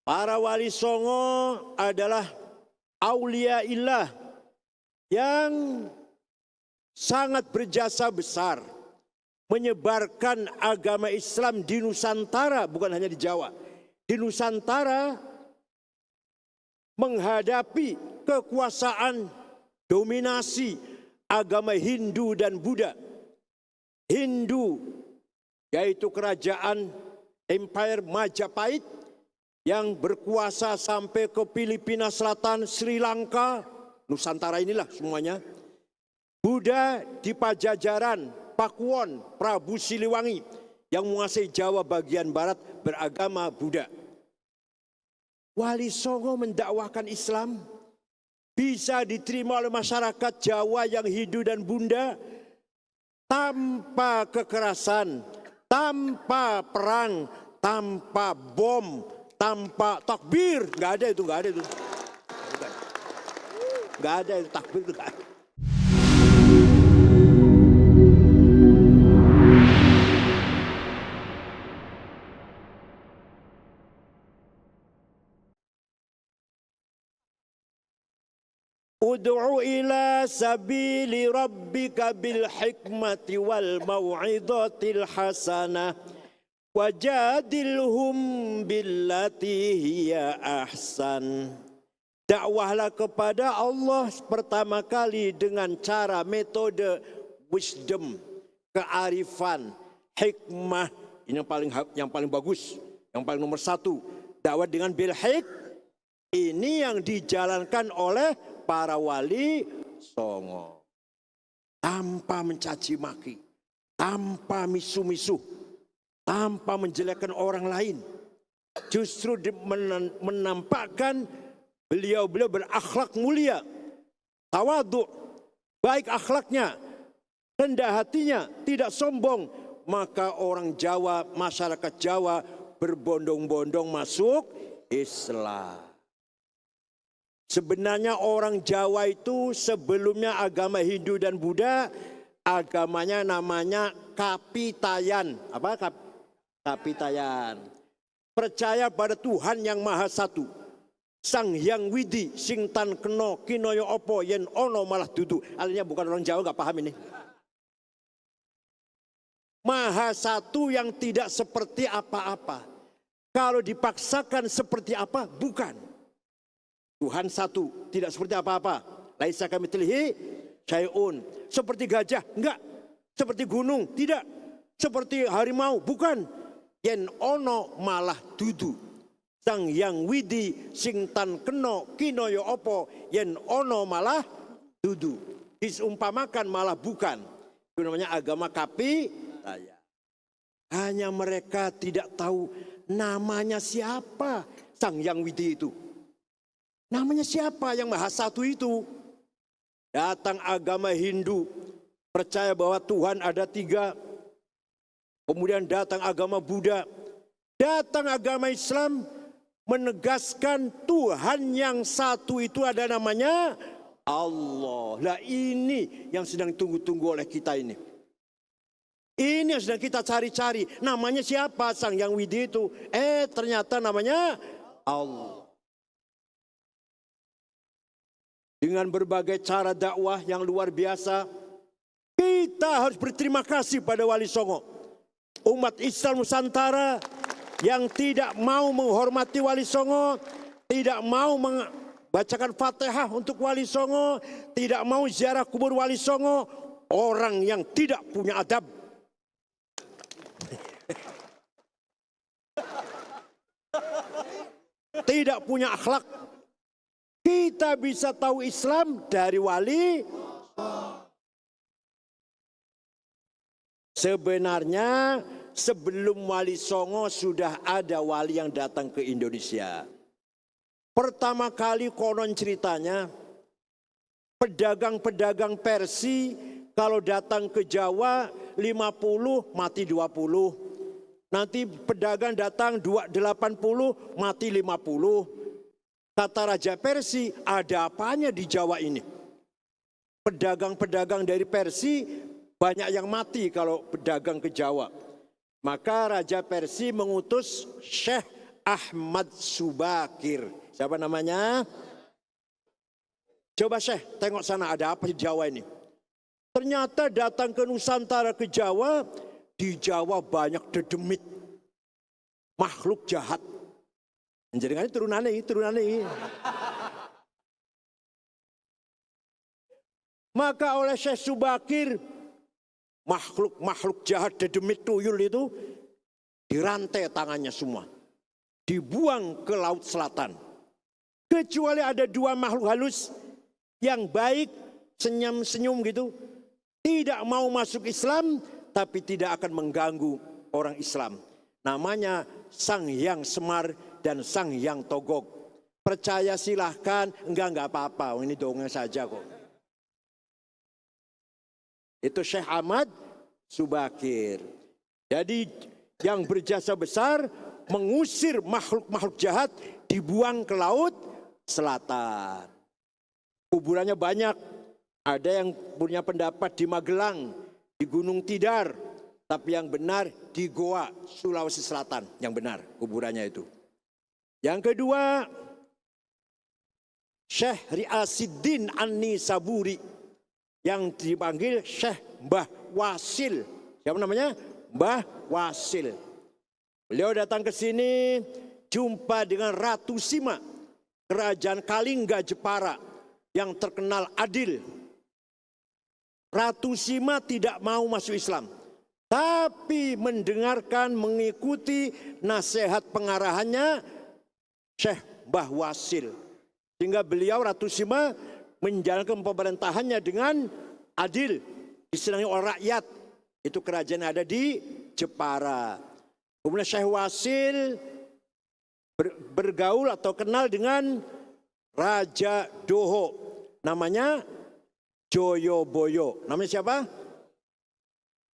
Para wali songo adalah aulia illah yang sangat berjasa besar menyebarkan agama Islam di Nusantara, bukan hanya di Jawa. Di Nusantara menghadapi kekuasaan dominasi agama Hindu dan Buddha. Hindu yaitu kerajaan Empire Majapahit yang berkuasa sampai ke Filipina Selatan, Sri Lanka, Nusantara inilah semuanya. Buddha di Pajajaran, Pakuwon, Prabu Siliwangi yang menguasai Jawa bagian barat beragama Buddha. Wali Songo mendakwahkan Islam bisa diterima oleh masyarakat Jawa yang Hindu dan Buddha tanpa kekerasan, tanpa perang, tanpa bom, tanpa takbir. Nggak ada itu, nggak ada itu. Nggak ada itu takbir itu, nggak ada. Ud'u ila sabili rabbika bil hikmati wal mau'izatil hasanah wajadilhum billati hiya ahsan. Dakwahlah kepada Allah pertama kali dengan cara metode wisdom, kearifan, hikmah. Ini yang paling bagus, yang paling nomor satu. Dakwah dengan bil hik. Ini yang dijalankan oleh para wali songo. Tanpa mencaci maki, tanpa misu-misu, tanpa menjelekkan orang lain. Justru menampakkan beliau-beliau berakhlak mulia, tawadhu, baik akhlaknya, rendah hatinya, tidak sombong. Maka orang Jawa, masyarakat Jawa berbondong-bondong masuk Islam. Sebenarnya orang Jawa itu sebelumnya agama Hindu dan Buddha, agamanya namanya Kapitayan. Apa? Kapitayan. Percaya pada Tuhan yang Maha Satu. Sang Hyang Widi, sing tan keno kinoyo opo yen ono malah dudu. Artinya bukan orang Jawa, nggak paham ini. Maha Satu yang tidak seperti apa-apa. Kalau dipaksakan seperti apa, bukan. Tuhan satu, tidak seperti apa-apa. Laisa kamitslihi syai'un. Seperti gajah, enggak. Seperti gunung, tidak. Seperti harimau, bukan. Yen ono malah dudu. Sang Hyang Widi sing tan keno kinoyo opo yen ono malah dudu. Disumpamakan malah bukan. Itu namanya agama Kapitayan. Hanya mereka tidak tahu namanya siapa Sang Hyang Widi itu. Namanya siapa yang Maha Satu itu? Datang agama Hindu, percaya bahwa Tuhan ada 3. Kemudian datang agama Buddha. Datang agama Islam, menegaskan Tuhan yang satu itu ada namanya Allah. Lah ini yang sedang tunggu-tunggu oleh kita ini. Ini yang sedang kita cari-cari. Namanya siapa Sang Hyang Widi itu? Ternyata namanya Allah. Dengan berbagai cara dakwah yang luar biasa, kita harus berterima kasih pada Wali Songo. Umat Islam Nusantara yang tidak mau menghormati Wali Songo, tidak mau membacakan Fatihah untuk Wali Songo, tidak mau ziarah kubur Wali Songo, orang yang tidak punya adab. Tidak punya akhlak. Kita bisa tahu Islam dari wali. Sebenarnya sebelum Wali Songo sudah ada wali yang datang ke Indonesia. Pertama kali konon ceritanya pedagang-pedagang Persia kalau datang ke Jawa 50 mati 20. Nanti pedagang datang 80 mati 50. Kata Raja Persia, ada apanya di Jawa ini? Pedagang-pedagang dari Persia banyak yang mati kalau pedagang ke Jawa. Maka Raja Persia mengutus Syekh Ahmad Subakir. Siapa namanya? Coba Syekh tengok sana ada apa di Jawa ini. Ternyata datang ke Nusantara, ke Jawa. Di Jawa banyak dedemit. Makhluk jahat. Jadi turunan ini. Maka oleh Syekh Subakir, makhluk jahat dedemit tuyul itu dirantai tangannya semua. Dibuang ke Laut Selatan. Kecuali ada 2 makhluk halus yang baik, senyum-senyum gitu. Tidak mau masuk Islam, tapi tidak akan mengganggu orang Islam. Namanya Sang Hyang Semar dan Sang Hyang Togog. Percaya silahkan, enggak apa-apa, ini dongeng saja kok. Itu Syekh Ahmad Subakir. Jadi yang berjasa besar mengusir makhluk-makhluk jahat, dibuang ke Laut Selatan. Kuburannya banyak. Ada yang punya pendapat di Magelang, di Gunung Tidar. Tapi yang benar di Goa, Sulawesi Selatan. Yang benar kuburannya itu. Yang kedua, Syekh Riasiddin An-Nisaburi. Yang dipanggil Syekh Mbah Wasil. Siapa namanya? Mbah Wasil. Beliau datang ke sini jumpa dengan Ratu Sima, Kerajaan Kalingga Jepara yang terkenal adil. Ratu Sima tidak mau masuk Islam, tapi mendengarkan, mengikuti nasihat pengarahannya Syekh Mbah Wasil. Sehingga beliau Ratu Sima menjalankan pemerintahannya dengan adil, disenangi oleh rakyat. Itu kerajaan yang ada di Jepara. Kemudian Syekh Wasil bergaul atau kenal dengan Raja Doho. Namanya Joyoboyo. Namanya siapa?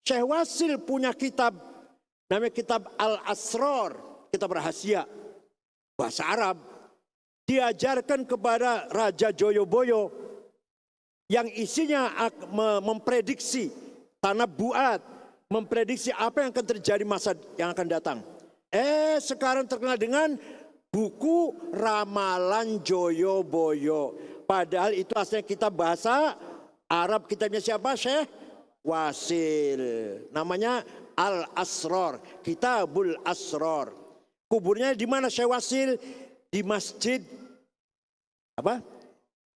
Syekh Wasil punya kitab. Namanya kitab Al-Asrar. Kitab rahasia. Bahasa Arab. Diajarkan kepada Raja Joyoboyo. Yang isinya memprediksi. Tanabbuat. Memprediksi apa yang akan terjadi masa yang akan datang. Sekarang terkenal dengan buku Ramalan Joyoboyo. Padahal itu aslinya kitab bahasa Arab. Kitabnya siapa? Syekh Wasil. Namanya Al-Asrar. Kitabul Asrar. Kuburnya di mana Syekh Wasil? Di Masjid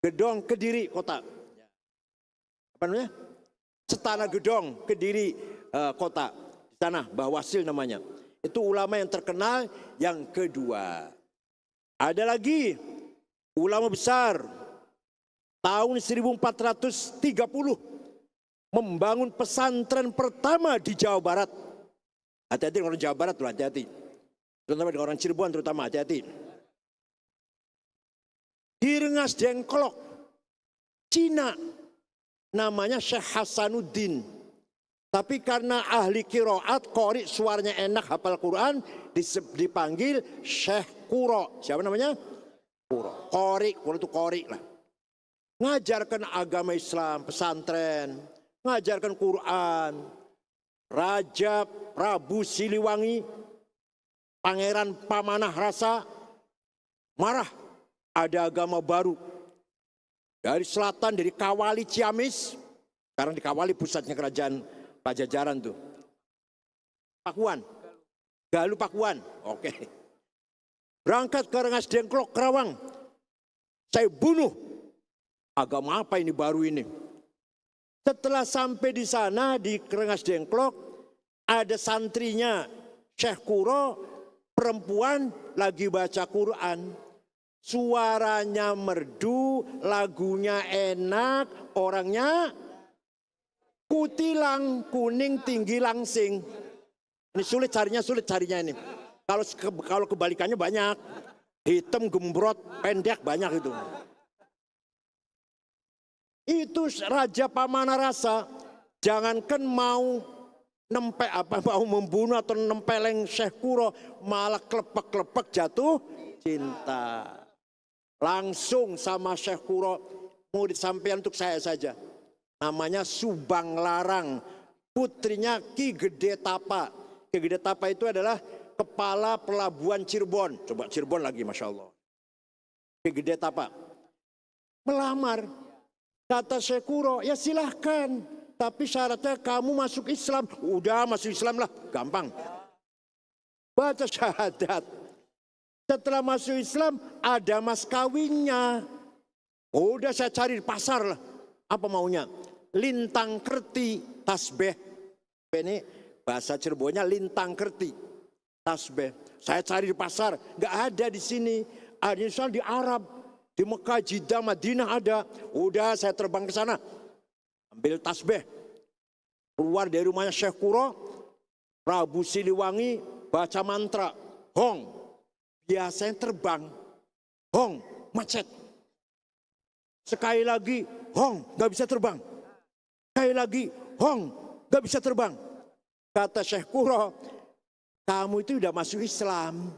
Gedong Kediri Kota. Apa namanya? Setana Gedong Kediri Kota. Di sana Mbah Wasil namanya. Itu ulama yang terkenal. Yang kedua, ada lagi ulama besar tahun 1430 membangun pesantren pertama di Jawa Barat. Hati-hati orang Jawa Barat tuh, hati-hati. Terutama dengan orang Cirebon terutama, hati-hati. Di Rengas Dengklok, Cina, namanya Syekh Hasanuddin. Tapi karena ahli qiraat, qori, suaranya enak, hafal Quran, dipanggil Syekh Quro. Siapa namanya? Quro. Qori, Quro itu qori lah. Ngajarkan agama Islam, pesantren, ngajarkan Quran. Raja Prabu Siliwangi, Pangeran Pamanah Rasa, marah. Ada agama baru. Dari selatan, dari Kawali Ciamis. Sekarang di Kawali pusatnya kerajaan Pajajaran tuh. Pakuan. Galuh Pakuan. Oke. Berangkat ke Rengas Dengklok, Kerawang. Saya bunuh. Agama apa ini baru ini? Setelah sampai di sana di Rengas Dengklok, ada santrinya Syekh Quro, perempuan lagi baca Quran. Suaranya merdu, lagunya enak, orangnya kutilang, kuning, tinggi, langsing. Ini sulit carinya ini. Kalau kebalikannya banyak. Hitam, gembrot, pendek, banyak itu. Itu Raja Pamanah Rasa. Jangankan mau mau membunuh atau nempeleng Syekh Quro, malah klepek-klepek jatuh cinta. Langsung sama Syekh Quro, murid sampean untuk saya saja. Namanya Subang Larang, putrinya Ki Gede Tapa. Ki Gede Tapa itu adalah kepala pelabuhan Cirebon. Coba Cirebon lagi, Masya Allah. Ki Gede Tapa. Melamar. Kata Syekh Kuro, ya silahkan. Tapi syaratnya kamu masuk Islam. Udah masuk Islam lah, gampang. Baca syahadat. Setelah masuk Islam, ada mas kawinnya. Udah saya cari di pasar lah. Apa maunya? Lintang kerti, tasbih. Ini bahasa Cirebonnya lintang kerti, tasbih. Saya cari di pasar, nggak ada di sini. Ada di Arab, di Mekah, Jeddah, Madinah ada. Udah saya terbang ke sana, ambil tasbih. Keluar dari rumahnya Syekh Kuro, Prabu Siliwangi baca mantra, hong. Biasanya terbang, hong, macet. Sekali lagi, hong, nggak bisa terbang. Sekali lagi, hong, nggak bisa terbang. Kata Syekh Kuro, kamu itu udah masuk Islam.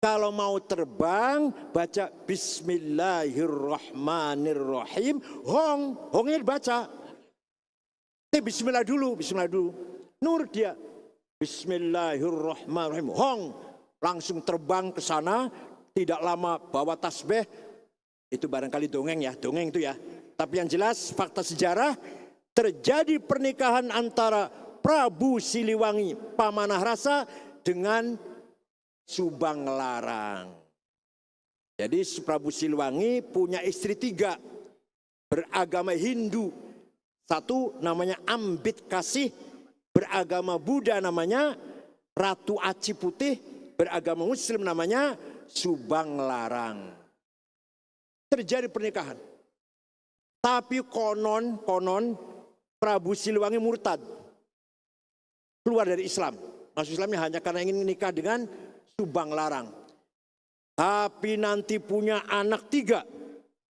Kalau mau terbang, baca Bismillahirrahmanirrahim. Hong, hongnya dibaca. Bismillah dulu, Bismillah dulu. Nur dia, Bismillahirrahmanirrahim. Hong, langsung terbang ke sana. Tidak lama bawa tasbih. Itu barangkali dongeng ya, dongeng itu ya. Tapi yang jelas fakta sejarah, terjadi pernikahan antara Prabu Siliwangi Pamanah Rasa dengan Subang Larang. Jadi Prabu Siliwangi punya istri 3, beragama Hindu. 1 namanya Ambit Kasih, beragama Buddha namanya Ratu Aci Putih, beragama Muslim namanya Subang Larang. Terjadi pernikahan. Tapi konon Prabu Siliwangi murtad. Keluar dari Islam. Masuk Islamnya hanya karena ingin menikah dengan Subang Larang. Tapi nanti punya anak 3.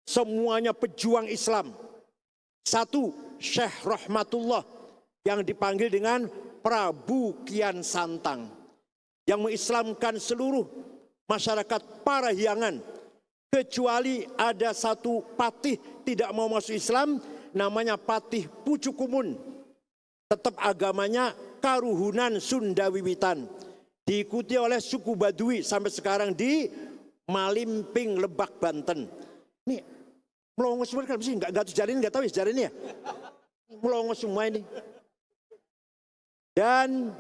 Semuanya pejuang Islam. 1, Syekh Rahmatullah yang dipanggil dengan Prabu Kian Santang. Yang mengislamkan seluruh masyarakat Parahyangan. Kecuali ada 1 patih tidak mau masuk Islam, namanya Patih Pucukumun. Tetap agamanya Karuhunan Sunda Wiwitan. Diikuti oleh suku Baduy sampai sekarang di Malimping, Lebak, Banten. Ini melongo semua kan sih, nggak sejarah ini, nggak tahu ya sejarah ini ya. Melongo semua ini. Dan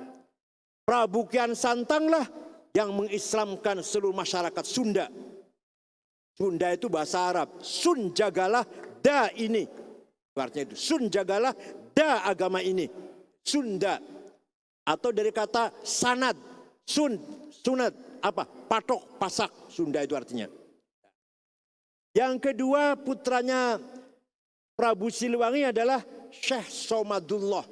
Prabu Kian Santang lah yang mengislamkan seluruh masyarakat Sunda. Sunda itu bahasa Arab. Sun jagalah da ini. Artinya itu. Sun jagalah da agama ini. Sunda. Atau dari kata sanad. Sunat. Apa? Patok, pasak. Sunda itu artinya. Yang kedua putranya Prabu Siliwangi adalah Syekh Somadullah.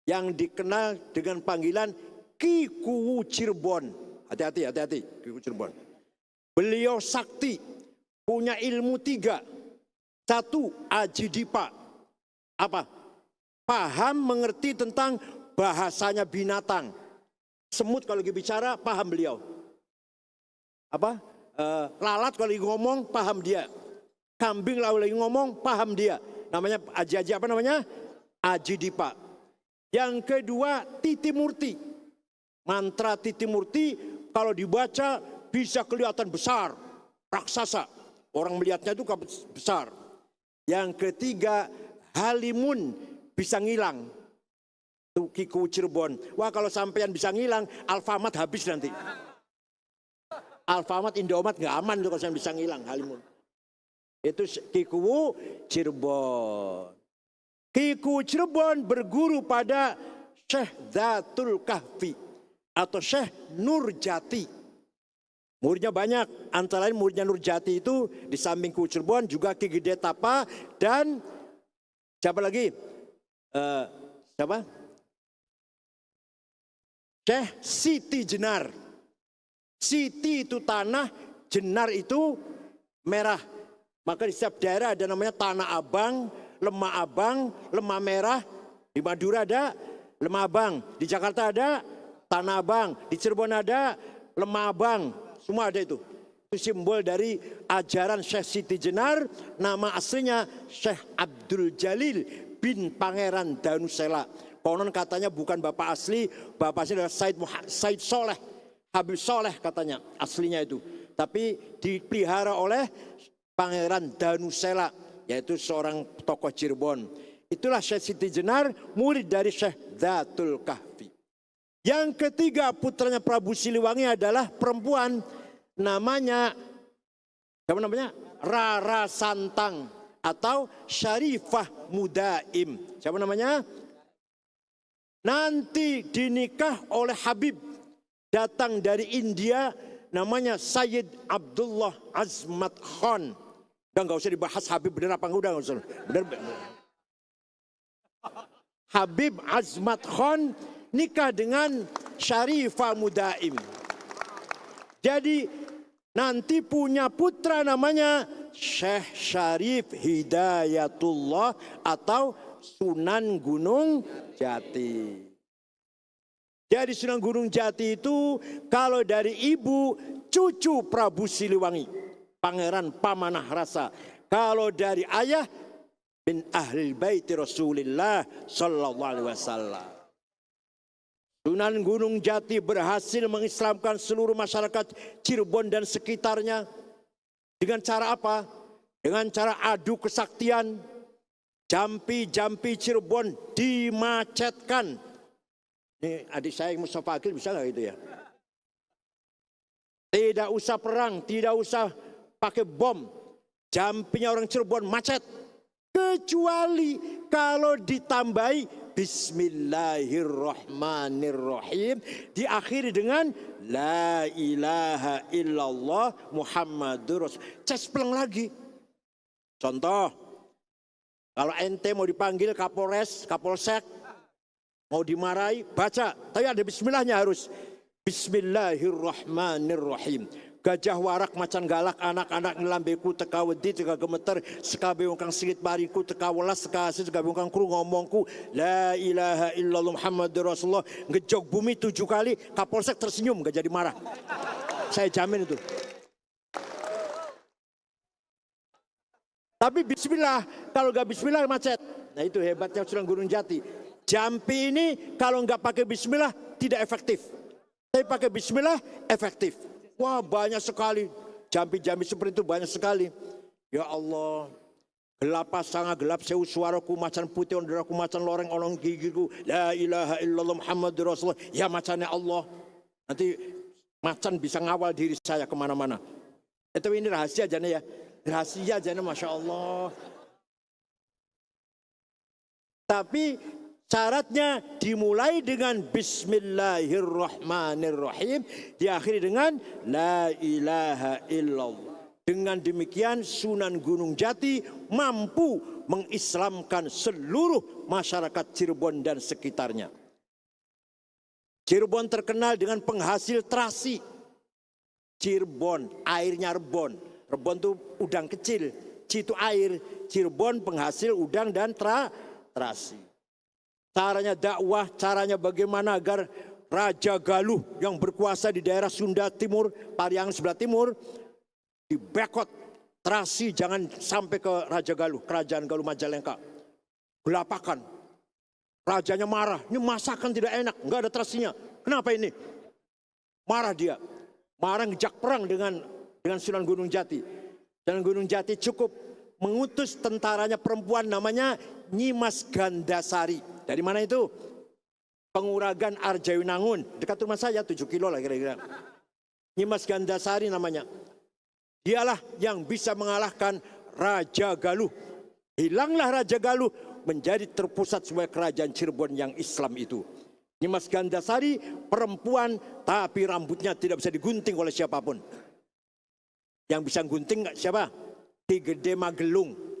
Yang dikenal dengan panggilan Ki Kuwu Cirebon. Hati-hati. Ki Kuwu Cirebon. Beliau sakti. Punya ilmu 3. 1, Aji Dipa. Apa? Paham mengerti tentang bahasanya binatang. Semut kalau lagi bicara, paham beliau. Apa? Lalat kalau lagi ngomong, paham dia. Kambing kalau lagi ngomong, paham dia. Namanya Aji apa namanya? Aji Dipa. Yang kedua, Titi Murti. Mantra Titi Murti kalau dibaca bisa kelihatan besar, raksasa. Orang melihatnya itu besar. Yang ketiga, Halimun bisa ngilang. Itu Ki Kuwu Cirebon. Wah kalau sampean bisa ngilang, Alfamart habis nanti. Alfamart, Indomaret nggak aman tuh kalau sampean bisa ngilang, Halimun. Itu Ki Kuwu Cirebon. Ki Kuwu Cirebon berguru pada Syekh Dzatul Kahfi atau Syekh Nurjati. Muridnya banyak, antara lain muridnya Nurjati itu di samping Kuwu Cirebon juga Ki Gede Tapa dan siapa lagi? Siapa? Syekh Siti Jenar. Siti itu tanah, Jenar itu merah. Maka di setiap daerah ada namanya Tanah Abang, Lemah Abang, Lemah Merah. Di Madura ada Lemah Abang, di Jakarta ada Tanah Abang, di Cirebon ada Lemah Abang. Semua ada itu. Itu simbol dari ajaran Syekh Siti Jenar. Nama aslinya Syekh Abdul Jalil bin Pangeran Danusela. Konon katanya bukan bapak asli. Bapak asli adalah Said Soleh Habib Soleh katanya aslinya itu. Tapi dipelihara oleh Pangeran Danusela, yaitu seorang tokoh Cirebon. Itulah Syekh Siti Jenar, murid dari Syekh Dzatul Kahfi. Yang ketiga putranya Prabu Siliwangi adalah perempuan, namanya siapa namanya? Rara Santang atau Syarifah Mudaim. Siapa namanya? Nanti dinikah oleh Habib datang dari India, namanya Sayyid Abdullah Azmat Khan. Dan nggak usah dibahas Habib benar apa enggak, udah benar. Habib Azmat Khan nikah dengan Syarifah Mudaim. Jadi nanti punya putra namanya Syekh Syarif Hidayatullah atau Sunan Gunung Jati. Jadi Sunan Gunung Jati itu kalau dari ibu cucu Prabu Siliwangi, Pangeran Pamanah Rasa. Kalau dari ayah min ahli baiti Rasulillah sallallahu alaihi wasallam. Sunan Gunung Jati berhasil mengislamkan seluruh masyarakat Cirebon dan sekitarnya. Dengan cara apa? Dengan cara adu kesaktian. Jampi-jampi Cirebon dimacetkan. Ini adik saya Mustafa Akil bisa nggak gitu ya? Tidak usah perang, tidak usah pakai bom. Jampinya orang Cirebon macet. Kecuali kalau ditambahi Bismillahirrahmanirrahim, diakhiri dengan La ilaha illallah Muhammadur Rasul. Cespleng lagi. Contoh, kalau ente mau dipanggil Kapolres, Kapolsek, mau dimarahi, baca. Tapi ada bismillahnya harus. Bismillahirrahmanirrahim. Gajah warak macan galak anak-anak ngelambeku teka wedi teka gemeter sekabe wong kang singit bariku teka welas teka asih sekabe wong kang kru ngomongku la ilaha illallah Muhammadur Rasulullah ngejog bumi 7 kali. Kapolsek tersenyum gak jadi marah. Saya jamin itu. Tapi bismillah, kalau gak bismillah macet. Nah itu hebatnya Sunan Gunung Jati. Jampi ini kalau nggak pakai bismillah tidak efektif. Tapi pakai bismillah efektif. Wah banyak sekali. Jampi-jampi seperti itu banyak sekali. Ya Allah. Gelap sangat gelap sewu suaraku macan putih onderaku macan loreng olong gigiku. La ilaha illallah Muhammadur Rasulullah. Ya macannya Allah. Nanti macan bisa ngawal diri saya kemana-mana. Itu ini rahasia aja ya. Rahasia aja Masya Allah. Tapi syaratnya dimulai dengan Bismillahirrahmanirrahim, diakhiri dengan La ilaha illallah. Dengan demikian Sunan Gunung Jati mampu mengislamkan seluruh masyarakat Cirebon dan sekitarnya. Cirebon terkenal dengan penghasil terasi. Cirebon, airnya rebon. Rebon itu udang kecil, Ci itu air. Cirebon penghasil udang dan terasi. Caranya dakwah, caranya bagaimana agar Raja Galuh yang berkuasa di daerah Sunda Timur, Pariangan sebelah timur, dibekot terasi jangan sampai ke Raja Galuh, Kerajaan Galuh Majalengka. Gelapakan. Rajanya marah, ini masakan tidak enak, nggak ada terasinya. Kenapa ini? Marah dia. Marah ngejak perang dengan Sunan Gunung Jati. Sunan Gunung Jati cukup mengutus tentaranya perempuan namanya Nyimas Gandasari. Dari mana itu? Penguragan Arjayunangun. Dekat rumah saya 7 kilo lah kira-kira. Nyimas Gandasari namanya. Dialah yang bisa mengalahkan Raja Galuh. Hilanglah Raja Galuh menjadi terpusat sebagai kerajaan Cirebon yang Islam itu. Nyimas Gandasari perempuan tapi rambutnya tidak bisa digunting oleh siapapun. Yang bisa gunting siapa? Ki Gede Magelung.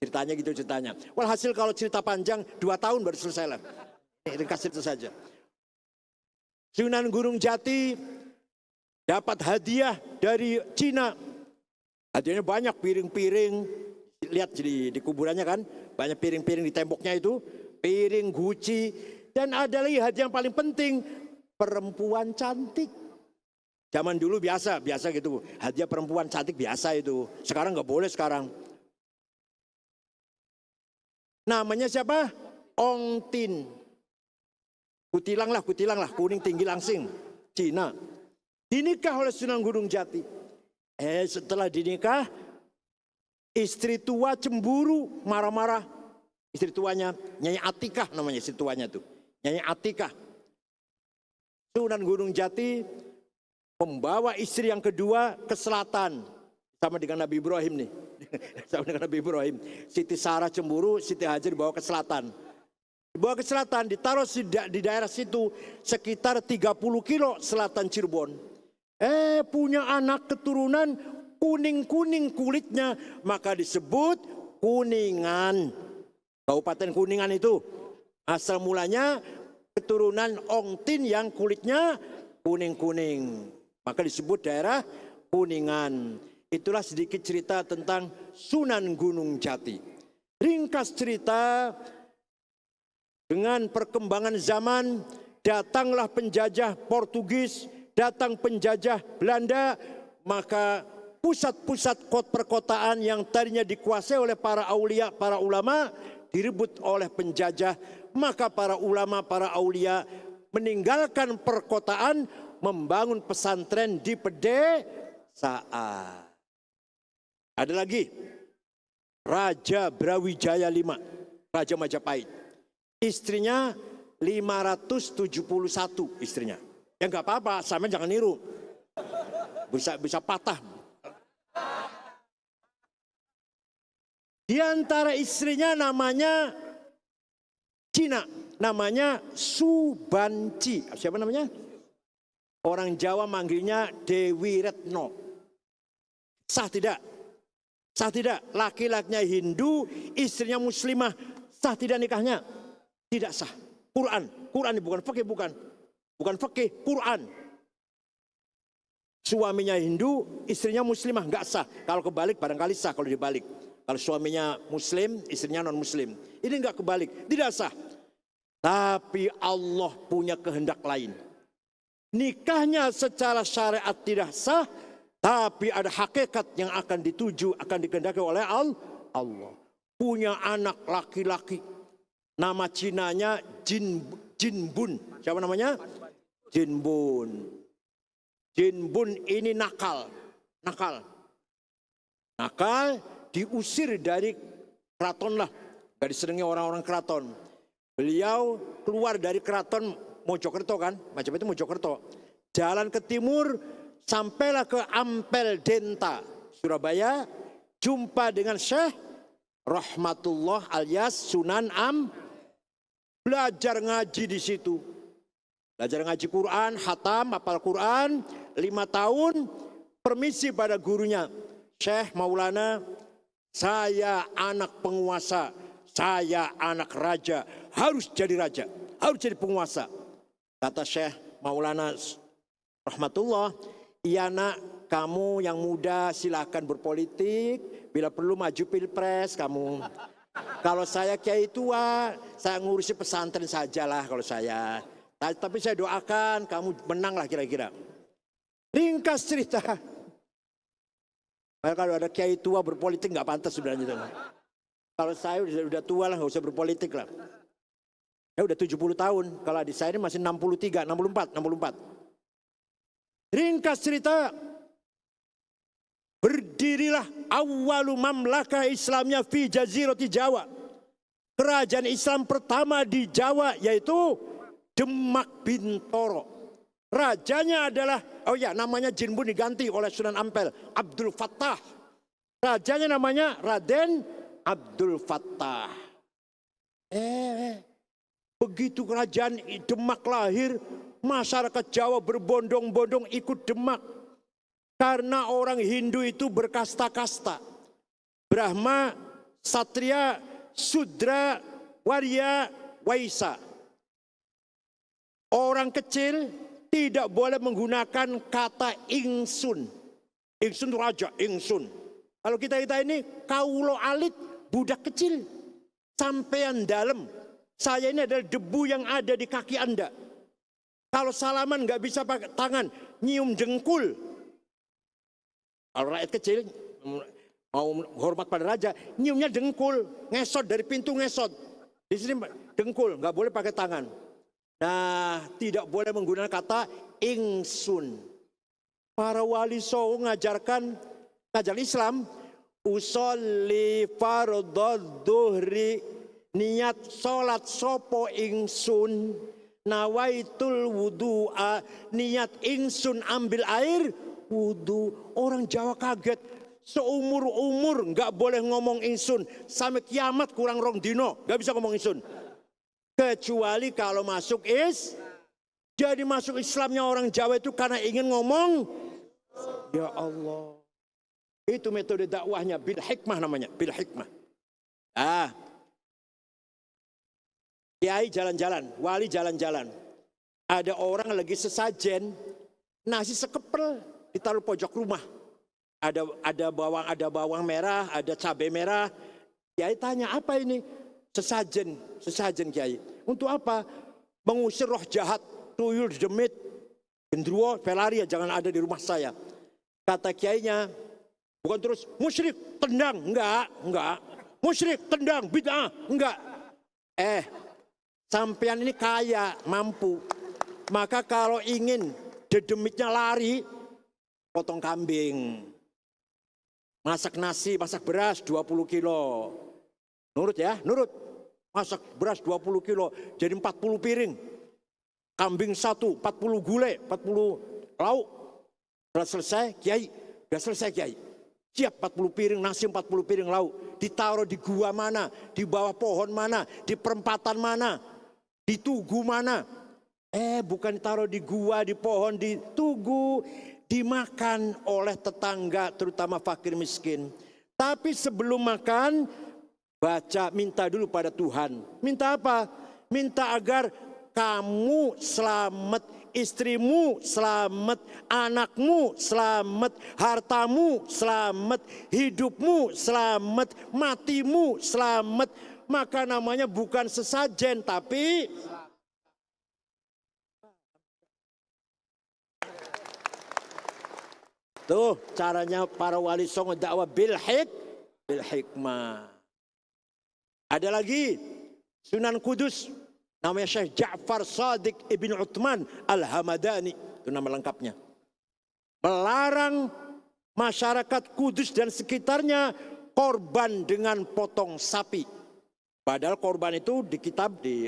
Ceritanya gitu ceritanya. Walhasil kalau cerita panjang 2 tahun baru selesai lah. Ringkas itu saja. Sunan Gunung Jati dapat hadiah dari Cina. Hadiahnya banyak, piring-piring. Lihat di kuburannya kan. Banyak piring-piring di temboknya itu. Piring Gucci. Dan ada lagi hadiah yang paling penting. Perempuan cantik. Zaman dulu biasa gitu. Hadiah perempuan cantik biasa itu. Sekarang nggak boleh sekarang. Namanya siapa? Ong Tin. Kutilang lah, kuning tinggi langsing. Cina. Dinikah oleh Sunan Gunung Jati. Setelah dinikah, istri tua cemburu, marah-marah. Istri tuanya, Nyai Atikah namanya istri tuanya tuh. Nyai Atikah. Sunan Gunung Jati membawa istri yang kedua ke selatan. Sama dengan Nabi Ibrahim nih. Sama dengan Nabi Ibrahim. Siti Sarah cemburu, Siti Hajar dibawa ke selatan. Dibawa ke selatan, ditaruh di daerah situ sekitar 30 kilo selatan Cirebon. Punya anak keturunan kuning-kuning kulitnya, maka disebut Kuningan. Kabupaten Kuningan itu asal mulanya keturunan Ongtin yang kulitnya kuning-kuning, maka disebut daerah Kuningan. Itulah sedikit cerita tentang Sunan Gunung Jati. Ringkas cerita, dengan perkembangan zaman datanglah penjajah Portugis, datang penjajah Belanda, maka pusat-pusat perkotaan yang tadinya dikuasai oleh para aulia, para ulama, direbut oleh penjajah. Maka para ulama, para aulia meninggalkan perkotaan, membangun pesantren di pedesaan. Ada lagi Raja Brawijaya V, Raja Majapahit. Istrinya 571 istrinya. Ya nggak apa-apa, sama jangan niru. Bisa patah. Di antara istrinya namanya Cina, namanya Subanci. Siapa namanya? Orang Jawa manggilnya Dewi Retno. Sah tidak? Sah tidak? Laki-lakinya Hindu, istrinya Muslimah. Sah tidak nikahnya? Tidak sah. Quran bukan fikih, bukan fikih, Quran. Suaminya Hindu, istrinya Muslimah, nggak sah. Kalau kebalik barangkali sah kalau dibalik. Kalau suaminya Muslim, istrinya non Muslim. Ini nggak kebalik, tidak sah. Tapi Allah punya kehendak lain. Nikahnya secara syariat tidak sah, tapi ada hakikat yang akan dituju, akan dikehendaki oleh Allah. Punya anak laki-laki, nama Cinanya Jinbun. Siapa namanya? Jinbun. Jinbun ini nakal, diusir dari keraton lah, dari senengnya orang-orang keraton. Beliau keluar dari keraton Mojokerto kan, macam itu Mojokerto. Jalan ke timur, sampailah ke Ampel Denta, Surabaya, jumpa dengan Syekh Rahmatullah alias Sunan belajar ngaji di situ. Belajar ngaji Quran, hatam, hafal Quran, 5 tahun, permisi pada gurunya. Syekh Maulana, saya anak penguasa, saya anak raja, harus jadi raja, harus jadi penguasa. Kata Syekh Maulana Rahmatullah, iya nak, kamu yang muda silakan berpolitik, bila perlu maju pilpres kamu. Kalau saya kiai tua, saya ngurusi pesantren sajalah kalau saya. Tapi saya doakan kamu menang lah kira-kira. Ringkas cerita. Kalau ada kiai tua berpolitik nggak pantas sebenarnya. Kalau saya udah tua lah, nggak usah berpolitik lah. Ya udah 70 tahun. Kalau adik saya ini masih 63, 64. Ringkas cerita. Berdirilah awalu mamlakah Islamnya fi jazirati Jawa. Kerajaan Islam pertama di Jawa yaitu Demak Bintoro. Rajanya adalah, namanya Jinbun diganti oleh Sunan Ampel, Abdul Fattah. Rajanya namanya Raden Abdul Fattah. Begitu kerajaan Demak lahir, masyarakat Jawa berbondong-bondong ikut Demak. Karena orang Hindu itu berkasta-kasta. Brahma, Satria, Sudra, Warya, Waisa. Orang kecil tidak boleh menggunakan kata ingsun. Ingsun itu raja, ingsun. Kalau kita ini kaulo alit, budak kecil. Sampean dalam. Saya ini adalah debu yang ada di kaki Anda. Kalau salaman nggak bisa pakai tangan, nyium jengkul. Kalau rakyat kecil mau hormat pada raja, nyiumnya dengkul, ngesot dari pintu ngesot. Di sini dengkul, nggak boleh pakai tangan. Nah, tidak boleh menggunakan kata ingsun. Para wali songo ngajar Islam, usolli fardhadh dhuhri, niat salat sopo ingsun, nawaitul wudu'a, niat ingsun ambil air wudu. Orang Jawa kaget, seumur-umur nggak boleh ngomong ingsun, sampai kiamat kurang rong dino nggak bisa ngomong ingsun, kecuali kalau masuk Jadi masuk Islamnya orang Jawa itu karena ingin ngomong ya Allah. Itu metode dakwahnya, bil hikmah namanya, bil hikmah. Kiai jalan-jalan, wali jalan-jalan. Ada orang lagi sesajen, nasi sekepel ditaruh pojok rumah. Ada bawang merah, ada cabai merah. Kiai tanya, apa ini? Sesajen Kiai. Untuk apa? Mengusir roh jahat, tuyul, demit, gendruwo, pelari, jangan ada di rumah saya. Kata kiainya, bukan terus musyrik, tendang, enggak. Musyrik, tendang, bid'ah, enggak. Sampean ini kaya, mampu. Maka kalau ingin dedemitnya lari, potong kambing. Masak nasi, masak beras 20 kilo. Nurut ya, nurut. Masak beras 20 kilo, jadi 40 piring. Kambing 1, 40 gulai, 40 lauk. Sudah selesai, Kiai. Sudah selesai, Kiai. Siap 40 piring nasi, 40 piring lauk. Ditaruh di gua mana, di bawah pohon mana, di perempatan mana, di tugu mana. Bukan ditaruh di gua, di pohon, di tugu. Dimakan oleh tetangga, terutama fakir miskin. Tapi sebelum makan, minta dulu pada Tuhan. Minta apa? Minta agar kamu selamat, istrimu selamat, anakmu selamat, hartamu selamat, hidupmu selamat, matimu selamat. Maka namanya bukan sesajen, tapi tuh caranya para wali songo dakwah bil hikmah. Ada lagi Sunan Kudus, namanya Syekh Ja'far Shadiq Ibn Uthman Al-Hamadani, itu nama lengkapnya. Melarang masyarakat Kudus dan sekitarnya korban dengan potong sapi. Padahal korban itu di kitab, di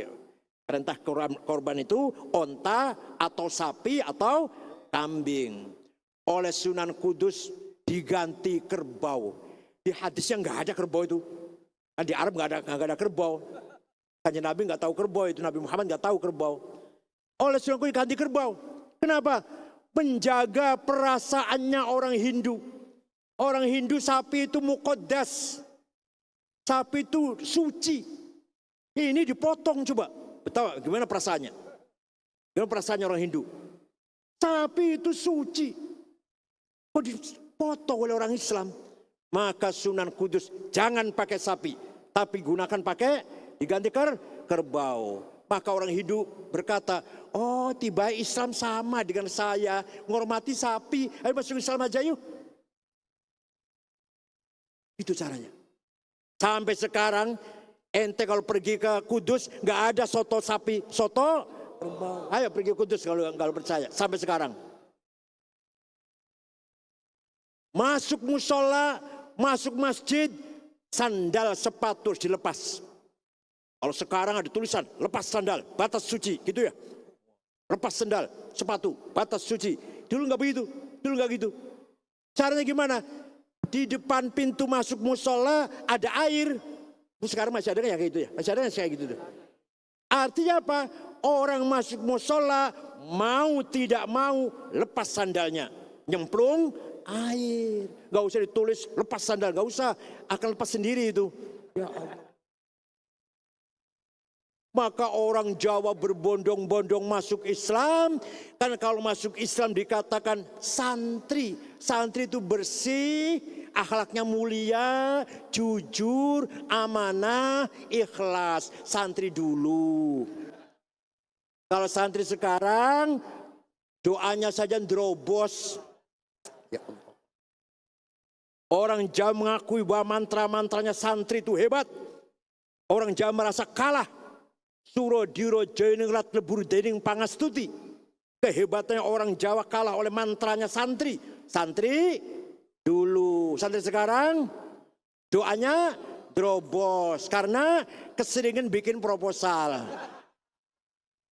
perintah korban itu onta atau sapi atau kambing. Oleh Sunan Kudus diganti kerbau. Di hadisnya nggak ada kerbau itu. Di Arab nggak ada kerbau. Kanjeng Nabi nggak tahu kerbau itu, Nabi Muhammad nggak tahu kerbau. Oleh Sunan Kudus ganti kerbau. Kenapa? Menjaga perasaannya orang Hindu. Orang Hindu sapi itu muqaddas. Sapi itu suci. Ini dipotong coba. Betul, gimana perasaannya? Gimana perasaannya orang Hindu? Sapi itu suci. Kok dipotong oleh orang Islam? Maka Sunan Kudus jangan pakai sapi, tapi gunakan diganti kerbau. Maka orang Hindu berkata, oh tiba Islam sama dengan saya, menghormati sapi, ayo masuk Islam aja yuk. Itu caranya. Sampai sekarang ente kalau pergi ke Kudus nggak ada soto sapi, soto kerbau. Ayo pergi ke Kudus kalau percaya. Sampai sekarang. Masuk musola, masuk masjid, sandal sepatu harus dilepas. Kalau sekarang ada tulisan, lepas sandal, batas suci, gitu ya. Lepas sandal, sepatu, batas suci. Dulu nggak begitu, dulu nggak gitu. Caranya gimana? Di depan pintu masuk musola ada air. Sekarang masih ada yang kayak gitu ya, masih ada yang kayak gitu. Artinya apa? Orang masuk musola mau tidak mau lepas sandalnya, nyemplung air. Gak usah ditulis lepas sandal, gak usah, akan lepas sendiri itu. Ya Allah. Maka orang Jawa berbondong-bondong masuk Islam. Karena kalau masuk Islam dikatakan santri. Santri itu bersih, akhlaknya mulia, jujur, amanah, ikhlas. Santri dulu. Kalau santri sekarang doanya saja drobos. Ya Allah. Orang Jawa mengakui bahwa mantra-mantranya santri itu hebat. Orang Jawa merasa kalah. Suro diro joining rat lebur dening pangastuti. kehebatannya orang Jawa kalah oleh mantranya santri. Santri dulu, santri sekarang doanya drobos karena keseringan bikin proposal.